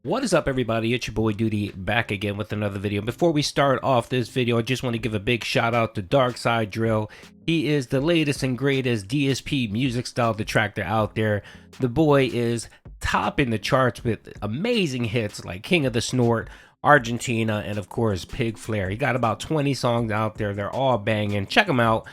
What is up, everybody? It's your boy Duty back again with another video. Before we start off this video, I just want to give a big shout out to DarkSydeDrill. He is the latest and greatest DSP music style detractor out there. The boy is topping the charts with amazing hits like King of the Snort, Argentina, and of course Pig Flare. He got about 20 songs out there. They're all banging. Check him out.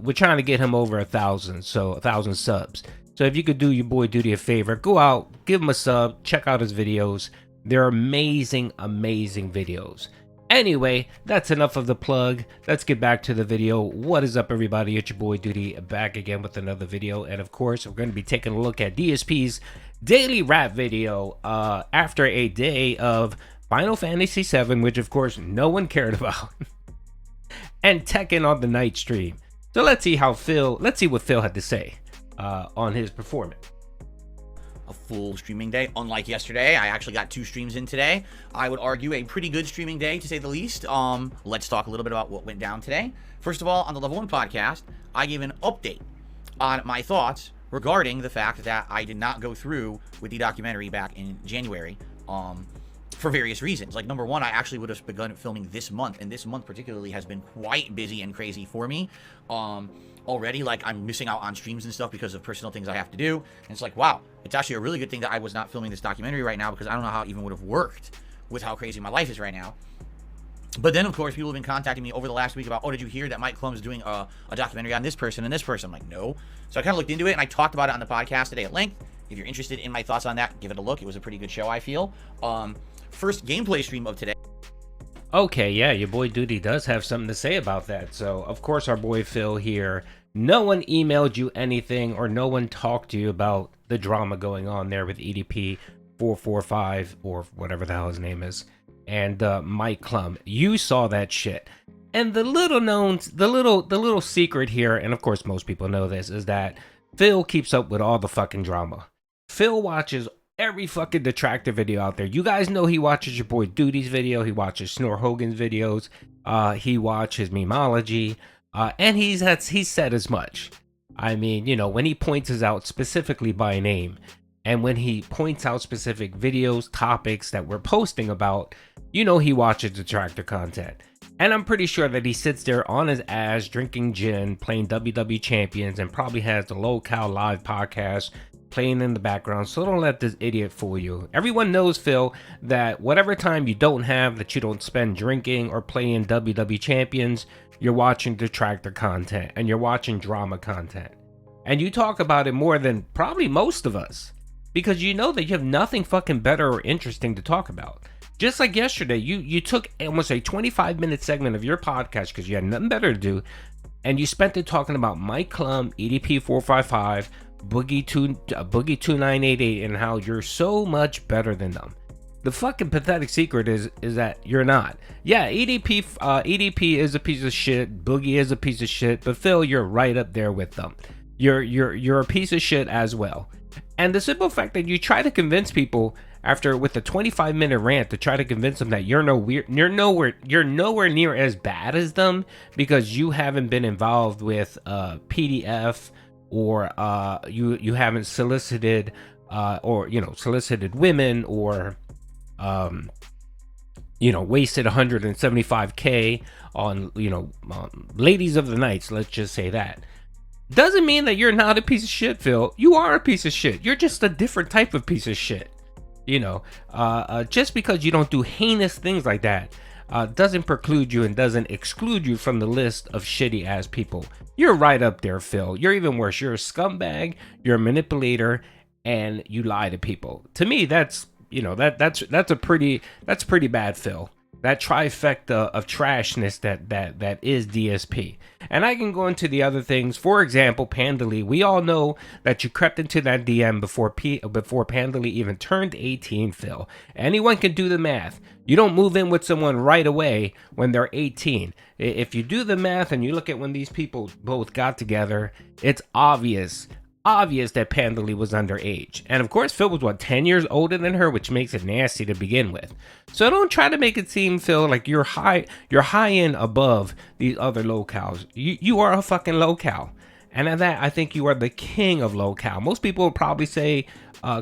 We're trying to get him over 1,000 subs. So if you could do your boy Duty a favor, go out, give him a sub, check out his videos. They're amazing videos. Anyway, that's enough of the plug. Let's get back to the video. What is up, everybody? It's your boy Duty back again with another video. And of course, we're going to be taking a look at DSP's daily rap video after a day of Final Fantasy VII, which of course no one cared about, and Tekken on the night stream. So let's see what Phil had to say on his performance. A full streaming day, unlike yesterday. I actually got 2 streams in today. I would argue a pretty good streaming day, to say the least. Let's talk a little bit about what went down today. First of all, on the Level 1 podcast, I gave an update on my thoughts regarding the fact that I did not go through with the documentary back in January for various reasons. Like, number one, I actually would have begun filming this month, and this month particularly has been quite busy and crazy for me. Already, like, I'm missing out on streams and stuff because of personal things I have to do. And it's like, wow, it's actually a really good thing that I was not filming this documentary right now, because I don't know how it even would have worked with how crazy my life is right now. But then, of course, people have been contacting me over the last week about, oh, did you hear that Mike Clum is doing a documentary on this person and this person? I'm like, no. So I kind of looked into it, and I talked about it on the podcast today at length. If you're interested in my thoughts on that, give it a look. It was a pretty good show, I feel. First gameplay stream of today. Okay, yeah, your boy Duty does have something to say about that. So, of course, our boy Phil here. No one emailed you anything, or no one talked to you about the drama going on there with EDP 445 or whatever the hell his name is, and Mike Clum. You saw that shit. And the little secret here, and of course most people know this, is that Phil keeps up with all the fucking drama. Phil watches every fucking detractor video out there. You guys know he watches your boy Duty's video, he watches Snore Hogan's videos, he watches Memology, and he's said as much. I mean, you know, when he points us out specifically by name, and when he points out specific videos, topics that we're posting about, you know he watches detractor content. And I'm pretty sure that he sits there on his ass drinking gin, playing WWE Champions, and probably has the Local Live podcast playing in the background. So don't let this idiot fool you. Everyone knows, Phil, that whatever time you don't have, that you don't spend drinking or playing WWE Champions, you're watching detractor content and you're watching drama content. And you talk about it more than probably most of us, because you know that you have nothing fucking better or interesting to talk about. Just like yesterday, you took almost a 25-minute segment of your podcast because you had nothing better to do, and you spent it talking about Mike Clum, EDP 455, Boogie 2988, and how you're so much better than them. The fucking pathetic secret is that you're not. Yeah, EDP is a piece of shit, Boogie is a piece of shit, but Phil, you're right up there with them. You're a piece of shit as well. And the simple fact that you try to convince people with a 25-minute rant to try to convince them that you're nowhere near as bad as them because you haven't been involved with PDF, or you haven't solicited solicited women, or wasted 175K on ladies of the nights, let's just say that. Doesn't mean that you're not a piece of shit, Phil. You are a piece of shit. You're just a different type of piece of shit. Just because you don't do heinous things like that doesn't preclude you and doesn't exclude you from the list of shitty ass people. You're right up there, Phil. You're even worse. You're a scumbag, you're a manipulator, and you lie to people. To me, that's pretty bad, Phil. That trifecta of trashness that is DSP. And I can go into the other things. For example, PandaLee. We all know that you crept into that DM before PandaLee even turned 18, Phil. Anyone can do the math. You don't move in with someone right away when they're 18. If you do the math and you look at when these people both got together, it's obvious that PandaLee was underage. And of course, Phil was 10 years older than her, which makes it nasty to begin with. So don't try to make it seem, Phil, like you're high end above these other locals. You are a fucking local. And at that, I think you are the king of low-cal. Most people would probably say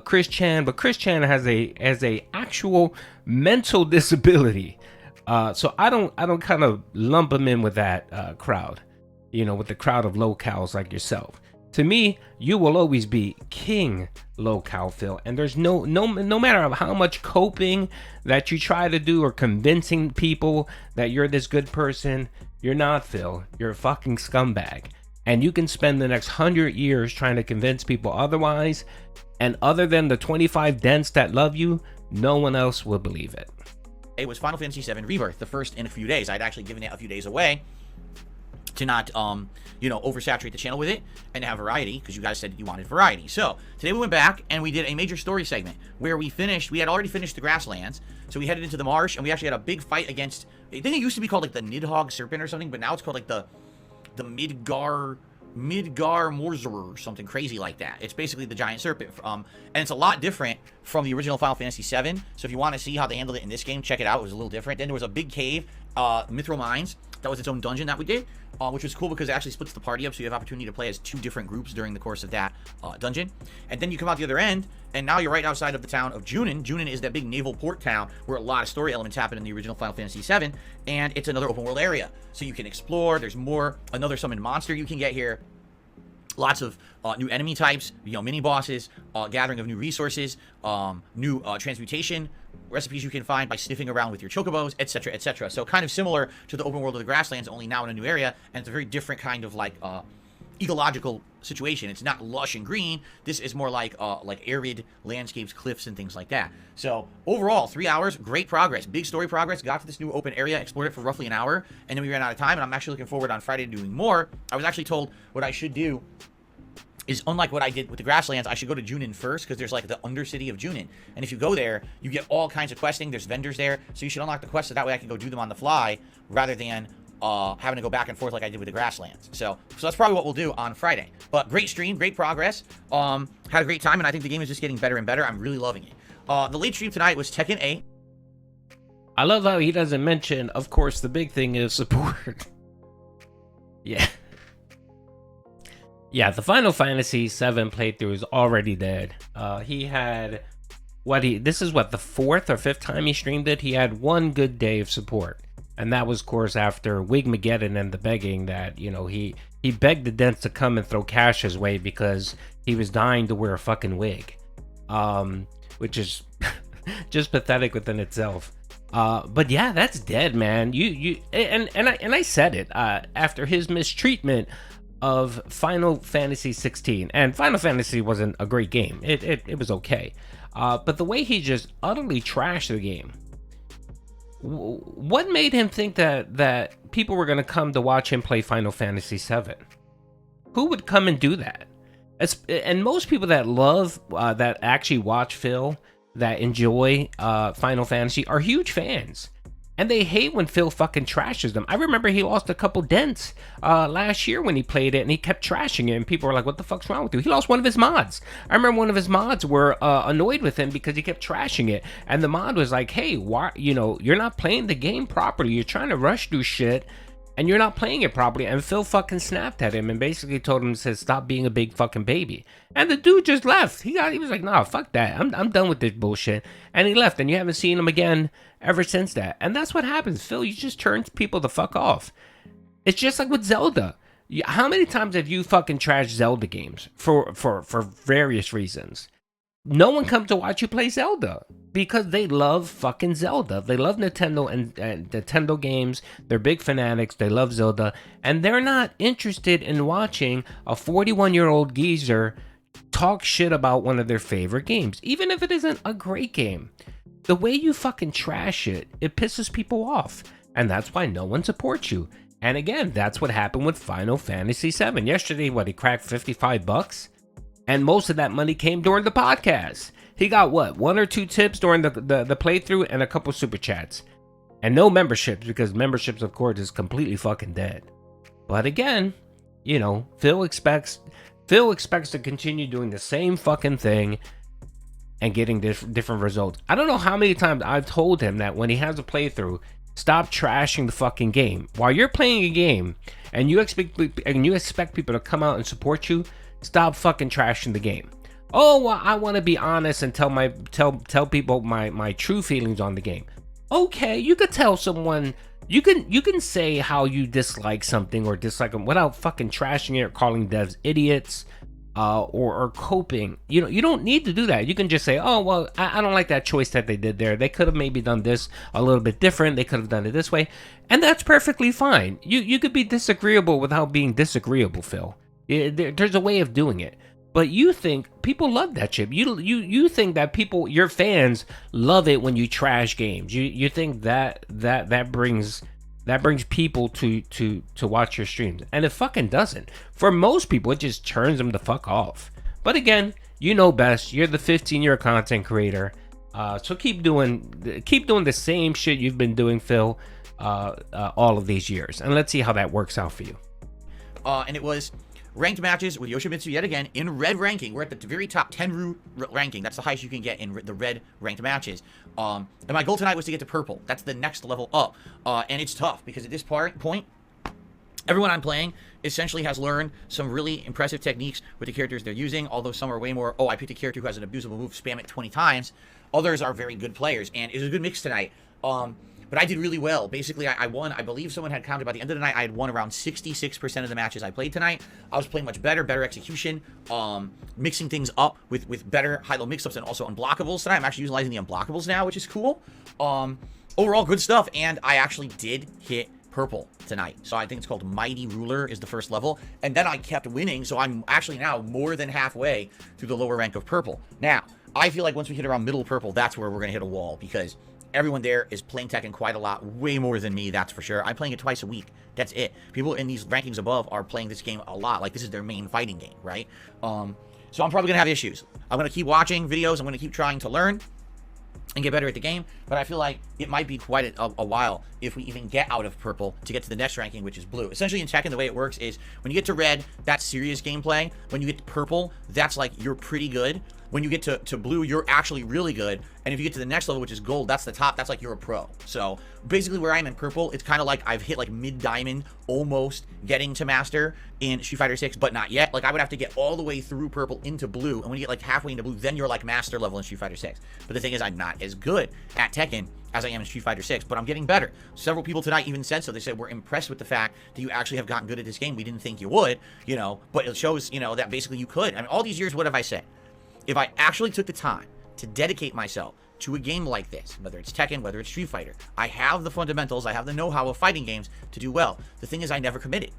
Chris Chan, but Chris Chan has a actual mental disability. So I don't kind of lump him in with that crowd, with the crowd of low-cals like yourself. To me, you will always be king low-cal Phil, and there's no matter how much coping that you try to do or convincing people that you're this good person, you're not, Phil. You're a fucking scumbag. And you can spend the next 100 years trying to convince people otherwise, and other than the 25 dents that love you, no one else will believe it. It was Final Fantasy VII Rebirth, the first in a few days. I'd actually given it a few days away to not oversaturate the channel with it and have variety, because you guys said you wanted variety. So today we went back and we did a major story segment where we had already finished the grasslands, so we headed into the marsh and we actually had a big fight against, I think it used to be called like the Nidhogg serpent or something, but now it's called like the Midgar Morzerer or something crazy like that. It's basically the giant serpent, and it's a lot different from the original Final Fantasy VII. So if you want to see how they handled it in this game, check it out. It was a little different. Then there was a big cave, Mithril Mines. That was its own dungeon that we did, which was cool because it actually splits the party up, so you have opportunity to play as 2 different groups during the course of that dungeon. And then you come out the other end, and now you're right outside of the town of Junin. Junin is that big naval port town where a lot of story elements happen in the original Final Fantasy VII, and it's another open world area. So you can explore. There's another summoned monster you can get here. Lots of new enemy types, mini bosses, gathering of new resources, new transmutation recipes you can find by sniffing around with your chocobos, etc., etc. So kind of similar to the open world of the grasslands, only now in a new area, and it's a very different kind of like ecological situation. It's not lush and green. This is more like arid landscapes, cliffs, and things like that. So overall, 3 hours, great progress, big story progress. Got to this new open area, explored it for roughly an hour, and then we ran out of time. And I'm actually looking forward on Friday to doing more. I was actually told what I should do is, unlike what I did with the grasslands, I should go to Junin first, because there's like the undercity of Junin, and if you go there, you get all kinds of questing. There's vendors there, so you should unlock the quests, so that way I can go do them on the fly rather than having to go back and forth like I did with the grasslands. So that's probably what we'll do on Friday. But great stream, great progress. Had a great time, and I think the game is just getting better and better. I'm really loving it. The late stream tonight was Tekken 8. I love how he doesn't mention, of course, the big thing is support. Yeah. Yeah, the Final Fantasy VII playthrough is already dead. He had this is the 4th or 5th time he streamed it. He had one good day of support, and that was, of course, after Wigmageddon and the begging that he begged the dents to come and throw cash his way because he was dying to wear a fucking wig, which is just pathetic within itself. But yeah, that's dead, man. I said it after his mistreatment of Final Fantasy 16, and Final Fantasy wasn't a great game. It was okay, but the way he just utterly trashed the game. What made him think that people were gonna come to watch him play Final Fantasy 7? Who would come and do that? And most people that love that actually watch Phil, that enjoy Final Fantasy, are huge fans. And they hate when Phil fucking trashes them. I remember he lost a couple dents last year when he played it, and he kept trashing it, and people were like, what the fuck's wrong with you? He lost one of his mods. I remember one of his mods were annoyed with him because he kept trashing it, and the mod was like, hey, why, you're not playing the game properly. You're trying to rush through shit, and you're not playing it properly. And Phil fucking snapped at him and basically told him, says, stop being a big fucking baby. And the dude just left. He was like, nah, fuck that. I'm done with this bullshit. And he left, and you haven't seen him again ever since that. And that's what happens, Phil. You just turn people the fuck off. It's just like with Zelda. How many times have you fucking trashed Zelda games for various reasons? No one comes to watch you play Zelda because they love fucking Zelda. They love Nintendo and Nintendo games. They're big fanatics. They love Zelda, and they're not interested in watching a 41-year-old geezer talk shit about one of their favorite games, even if it isn't a great game. The way you fucking trash it, it pisses people off, and that's why no one supports you. And again, that's what happened with Final Fantasy VII. Yesterday, he cracked $55? And most of that money came during the podcast. He got 1 or 2 tips during the playthrough and a couple super chats. And no memberships, because memberships, of course, is completely fucking dead. But again, Phil expects to continue doing the same fucking thing and getting different results. I don't know how many times I've told him that when he has a playthrough, Stop trashing the fucking game. While you're playing a game and you expect people to come out and support you, stop fucking trashing the game. Oh, well, I want to be honest and tell people my true feelings on the game. Okay, you could tell someone, you can say how you dislike something or dislike them without fucking trashing it or calling devs idiots, or coping. You don't need to do that. You can just say, oh well, I don't like that choice that they did there. They could have maybe done this a little bit different. They could have done it this way, and that's perfectly fine. You could be disagreeable without being disagreeable, Phil. There's a way of doing it. But you think people love that shit. You think that people, your fans, love it when you trash games. You think that brings people to watch your streams, and it fucking doesn't. For most people, it just turns them the fuck off. But again, you know best. You're the 15-year content creator, so keep doing the same shit you've been doing, Phil, all of these years, and let's see how that works out for you. And it was ranked matches with Yoshimitsu yet again in red ranking. We're at the very top 10 ranking. That's the highest you can get in the red ranked matches. And my goal tonight was to get to purple. That's the next level up. And it's tough because at this point, everyone I'm playing essentially has learned some really impressive techniques with the characters they're using, although some are way more, I picked a character who has an abusable move, spam it 20 times. Others are very good players, and it was a good mix tonight. But I did really well. Basically, I won. I believe someone had counted by the end of the night, I had won around 66% of the matches I played tonight. I was playing much better execution, mixing things up with better high-low mix-ups and also unblockables tonight. I'm actually utilizing the unblockables now, which is cool. Overall, good stuff, and I actually did hit purple tonight. So I think it's called Mighty Ruler is the first level, and then I kept winning, so I'm actually now more than halfway through the lower rank of purple. Now, I feel like once we hit around middle purple, that's where we're going to hit a wall, because everyone there is playing Tekken quite a lot, way more than me, that's for sure. I'm playing it twice a week. That's it. People in these rankings above are playing this game a lot. Like, this is their main fighting game, right? So I'm probably going to have issues. I'm going to keep watching videos. I'm going to keep trying to learn and get better at the game, but I feel like it might be quite a while if we even get out of purple to get to the next ranking, which is blue. Essentially in Tekken, the way it works is when you get to red, that's serious gameplay. When you get to purple, that's like you're pretty good. When you get to blue, you're actually really good. And if you get to the next level, which is gold, that's the top. That's like you're a pro. So basically where I'm in purple, it's kind of like I've hit like mid-diamond, almost getting to master in Street Fighter 6, but not yet. Like I would have to get all the way through purple into blue. And when you get like halfway into blue, then you're like master level in Street Fighter 6. But the thing is, I'm not as good at Tekken as I am in Street Fighter 6, but I'm getting better. Several people tonight even said so. They said, we're impressed with the fact that you actually have gotten good at this game. We didn't think you would, you know, but it shows, you know, that basically you could. I mean, all these years, what have I said? If I actually took the time to dedicate myself to a game like this, whether it's Tekken, whether it's Street Fighter, I have the fundamentals, I have the know-how of fighting games to do well. The thing is, I never committed.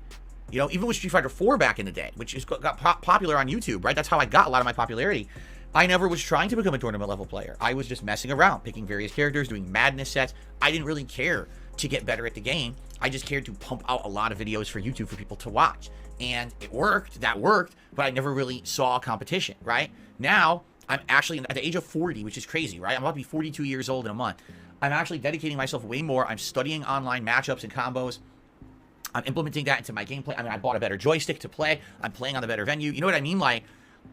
You know, even with Street Fighter 4 back in the day, which got popular on YouTube, right? That's how I got a lot of my popularity. I never was trying to become a tournament level player. I was just messing around, picking various characters, doing madness sets. I didn't really care to get better at the game. I just cared to pump out a lot of videos for YouTube for people to watch. And it worked, that worked, but I never really saw competition, right? Now, I'm actually at the age of 40, which is crazy, right? I'm about to be 42 years old in a month. I'm actually dedicating myself way more. I'm studying online matchups and combos. I'm implementing that into my gameplay. I mean, I bought a better joystick to play. I'm playing on a better venue. You know what I mean? Like,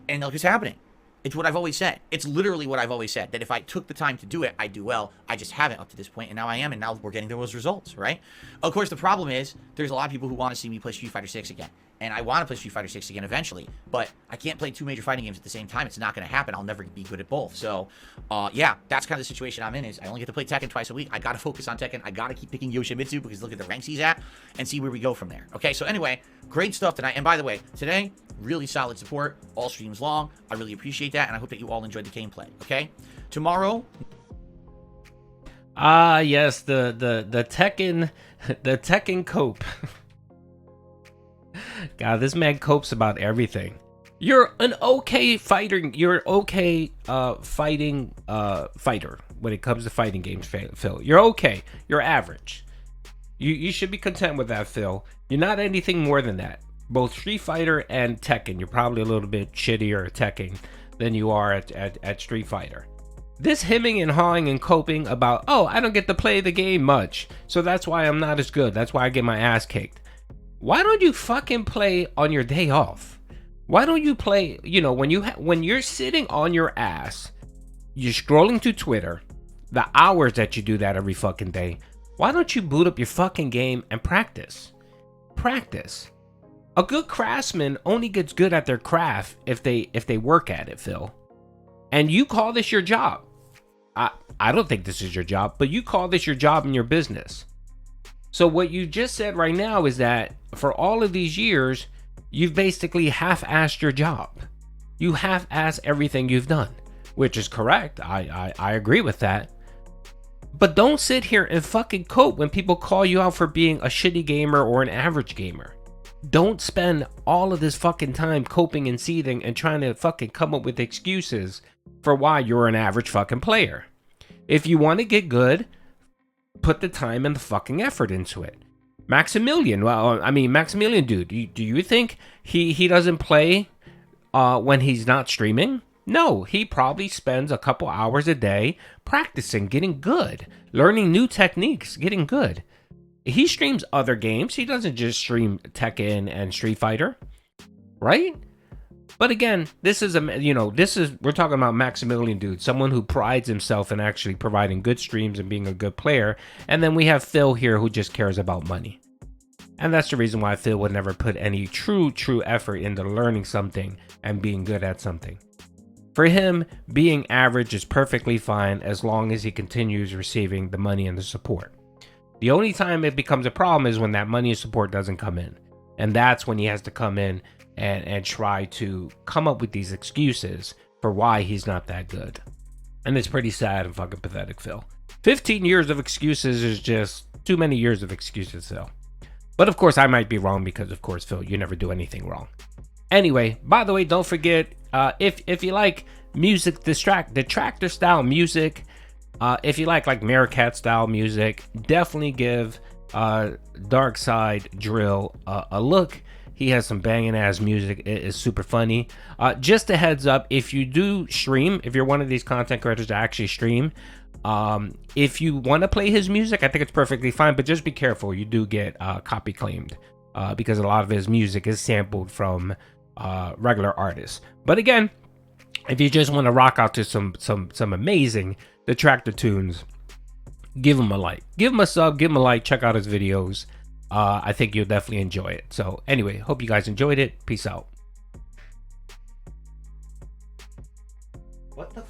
and look, it's happening. It's what I've always said. It's literally what I've always said, that if I took the time to do it, I'd do well. I just haven't up to this point, and now I am, and now we're getting those results, right? Of course, the problem is there's a lot of people who want to see me play Street Fighter 6 again, and I want to play Street Fighter 6 again eventually, but I can't play two major fighting games at the same time. It's not going to happen. I'll never be good at both. So, yeah, that's kind of the situation I'm in, is I only get to play Tekken twice a week. I got to focus on Tekken. I got to keep picking Yoshimitsu because look at the ranks he's at and see where we go from there. Okay, so anyway, great stuff tonight. And by the way, today, really solid support, all streams long. I really appreciate that, and I hope that you all enjoyed the gameplay, okay? Tomorrow... yes, the Tekken cope. God, this man copes about everything. You're an okay fighter. You're an okay fighting fighter when it comes to fighting games, Phil. You're okay. You're average. You should be content with that, Phil. You're not anything more than that. Both Street Fighter and Tekken, you're probably a little bit shittier at Tekken than you are at Street Fighter. This hemming and hawing and coping about, oh, I don't get to play the game much, so that's why I'm not as good. That's why I get my ass kicked. Why don't you fucking play on your day off? Why don't you play, you know, when you're sitting on your ass, you're scrolling through Twitter, the hours that you do that every fucking day. Why don't you boot up your fucking game and practice? Practice. A good craftsman only gets good at their craft if they work at it, Phil. And you call this your job. I don't think this is your job, but you call this your job in your business. So what you just said right now is that for all of these years, you've basically half-assed your job. You half-ass everything you've done, which is correct. I agree with that. But don't sit here and fucking cope when people call you out for being a shitty gamer or an average gamer. Don't spend all of this fucking time coping and seething and trying to fucking come up with excuses for why you're an average fucking player. If you want to get good, put the time and the fucking effort into it. Maximilian, Maximilian, dude, do you think he doesn't play when he's not streaming? No, he probably spends a couple hours a day practicing, getting good, learning new techniques, getting good. He streams other games. He doesn't just stream Tekken and Street Fighter, right? But again, we're talking about Maximilian, dude, someone who prides himself in actually providing good streams and being a good player. And then we have Phil here who just cares about money. And that's the reason why Phil would never put any true effort into learning something and being good at something. For him, being average is perfectly fine as long as he continues receiving the money and the support. The only time it becomes a problem is when that money and support doesn't come in. And that's when he has to come in and try to come up with these excuses for why he's not that good. And it's pretty sad and fucking pathetic, Phil. 15 years of excuses is just too many years of excuses, Phil. But of course, I might be wrong because, of course, Phil, you never do anything wrong. Anyway, by the way, don't forget, if you like music, detractor style music, if you like Meerkat style music, definitely give DarkSydeDrill a look. He has some banging ass music. It is super funny. Just a heads up, if you do stream, if you're one of these content creators that actually stream, if you want to play his music, I think it's perfectly fine, but just be careful. You do get copy claimed because a lot of his music is sampled from regular artists. But again, if you just want to rock out to some amazing detractor tunes, give him a like, give him a sub, give him a like, check out his videos. I think you'll definitely enjoy it. So anyway, hope you guys enjoyed it. Peace out. What the